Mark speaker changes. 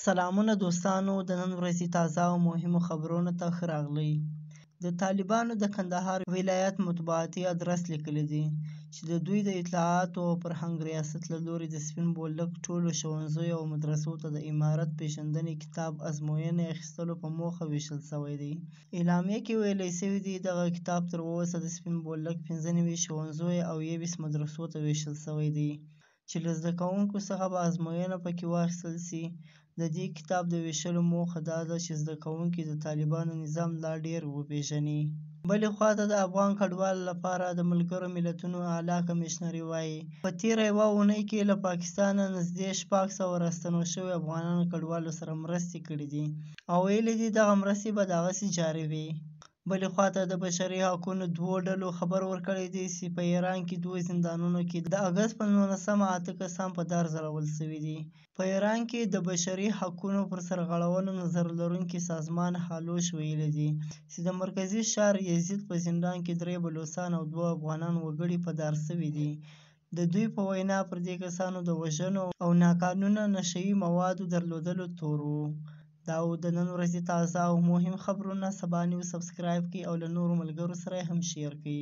Speaker 1: سلامونه دوستانو، د نن ورځې تازه او مهمو خبرونو ته ښه راغلئ. د طالبانو د کندهار ولایت مطبوعاتي ادرس لیکلی دی چې د دوی د اطلاعاتو او فرهنګ ریاست له لوري د سپین بولدک ټولو ښوونځیو او مدرسو ته د امارت پیژندنې کتاب ازموینې اخیستلو په موخه ویشل شوی دی. اعلامیه کې ویلي شوي دي دغه کتاب تر اوسه د سپین بولدک 95 ښوونځیو او 21 مدرسو ته ویشل شوی دی چې له زده کوونکو څخه به ازموینه پکې واخیستل شي. د دې کتاب د ویشلو موخه دا ده چې زده کوونکي د طالبانو نظام لا ډېر وپېژني. بلې خواته د افغان کډوالو لپاره د ملګرو ملتونو اعلی کمیشنري وایي په تېره یوه اونۍ کې له پاکستانه نږدې 600 راستنو شوي افغانانو کډوالو سره مرستې کړي دي او ویلي دي دغه مرستې به دغسې جاري وي. بلې خواته د بشري حقونو دوو ډلو خبر ورکړی دی چې په ایران کې 2 زندانونو کې د اګست په 19 8 کسان په دار ځړول شوي دي. په ایران کې د بشري حقونو پر سرغړونو نظر لرونکي سازمان هالوش ویلي دي چې د مرکزي ښار یزید په زندان کې 3 بلوڅان او 2 افغانان وګړي په دار شوي دي. د دوی په وینا پر دې کسانو د وژنو او ناقانونه نشه یي موادو درلودلو تور و. دا و د نن ورځې تازه او مهم خبرونه. سبا نیوز سبسکرایب کړئ او له نورو ملګرو سره یې هم شیر کړئ.